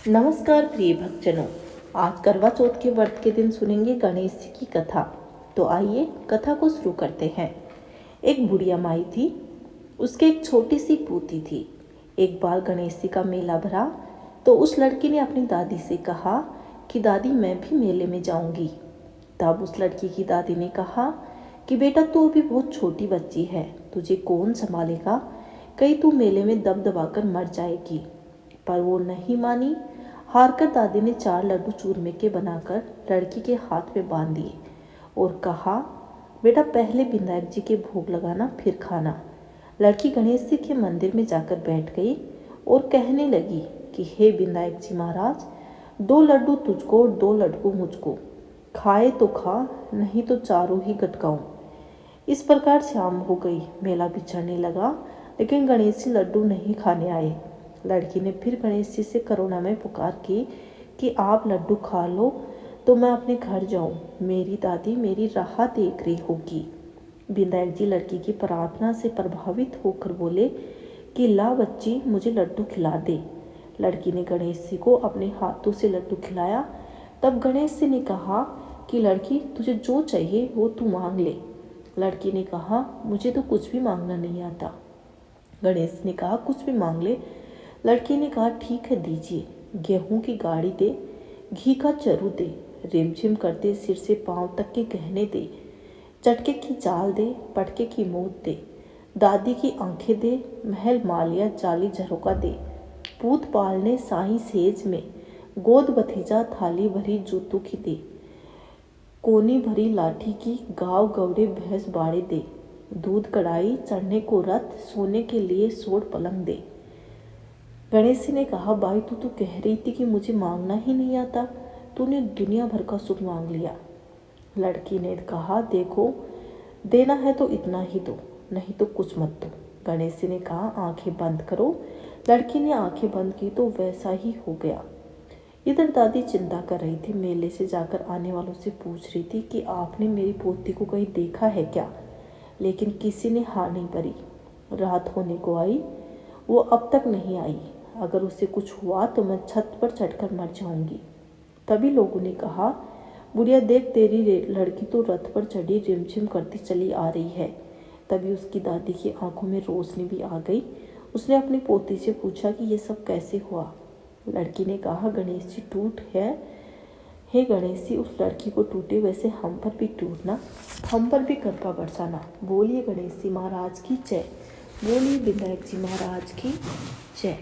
नमस्कार प्रिय भक्तजनों, आज करवा चौथ के व्रत के दिन सुनेंगे गणेश जी की कथा। तो आइए कथा को शुरू करते हैं। एक बुढ़िया माई थी, उसके एक छोटी सी पोती थी। एक बार गणेश जी का मेला भरा तो उस लड़की ने अपनी दादी से कहा कि दादी मैं भी मेले में जाऊंगी। तब उस लड़की की दादी ने कहा कि बेटा तू अभी बहुत छोटी बच्ची है, तुझे कौन संभालेगा, कहीं तू मेले में दब दबाकर मर जाएगी। पर वो नहीं मानी। हारकर दादी ने 4 लड्डू चूरमे के बनाकर लड़की के हाथ में बांध दिए और कहा बेटा पहले विनायक जी के भोग लगाना फिर खाना। लड़की गणेश जी के मंदिर में जाकर बैठ गई और कहने लगी कि हे विनायक जी महाराज, 2 लड्डू तुझको और 2 लड्डू मुझको, खाए तो खा नहीं तो चारों ही गटकाऊं। इस प्रकार शाम हो गई, मेला बिछड़ने लगा, लेकिन गणेश जी लड्डू नहीं खाने आए। लड़की ने फिर गणेश जी से करुणामय पुकार की कि आप लड्डू खा लो तो मैं अपने घर जाऊं, मेरी दादी मेरी राह देख रही होगी। विनायक जी लड़की की प्रार्थना से प्रभावित होकर बोले कि ला बच्ची मुझे लड्डू खिला दे। लड़की ने गणेश जी को अपने हाथों से लड्डू खिलाया। तब गणेश जी ने कहा कि लड़की तुझे जो चाहिए वो तू मांग ले। लड़की ने कहा मुझे तो कुछ भी मांगना नहीं आता। गणेश ने कहा कुछ भी मांग ले। लड़की ने कहा ठीक है दीजिए, गेहूं की गाड़ी दे, घी का चरू दे, रिमझिम करते सिर से पांव तक के गहने दे, चटके की चाल दे, पटके की मूत दे, दादी की आंखें दे, महल मालिया जाली झरोका दे, पूत पालने साई सेज में, गोद भतीजा थाली भरी जूतों की दे, कोनी भरी लाठी की गाँव गौड़े भैंस बाड़े दे, दूध कढ़ाई चढ़ने को रथ, सोने के लिए सोड़ पलंग दे। गणेश जी ने कहा भाई तू तो कह रही थी कि मुझे मांगना ही नहीं आता, तूने दुनिया भर का सुख मांग लिया। लड़की ने कहा देखो देना है तो इतना ही दो, नहीं तो कुछ मत दो। गणेश जी ने कहा आंखें बंद करो। लड़की ने आंखें बंद की तो वैसा ही हो गया। इधर दादी चिंता कर रही थी, मेले से जाकर आने वालों से पूछ रही थी कि आपने मेरी पोती को कहीं देखा है क्या, लेकिन किसी ने हाँ नहीं भरी। रात होने को आई, वो अब तक नहीं आई। अगर उसे कुछ हुआ तो मैं छत पर चढ़कर मर जाऊंगी। तभी लोगों ने कहा बुढ़िया देख तेरी लड़की तो रथ पर चढ़ी रिमझिम करती चली आ रही है। तभी उसकी दादी की आंखों में रोशनी भी आ गई। उसने अपनी पोती से पूछा कि ये सब कैसे हुआ। लड़की ने कहा गणेश जी टूट है। हे गणेश जी उस लड़की को टूटे वैसे हम पर भी टूटना, हम पर भी कृपा बरसाना। बोलिए गणेश जी महाराज की जय, बोलिए विनायक जी महाराज की जय।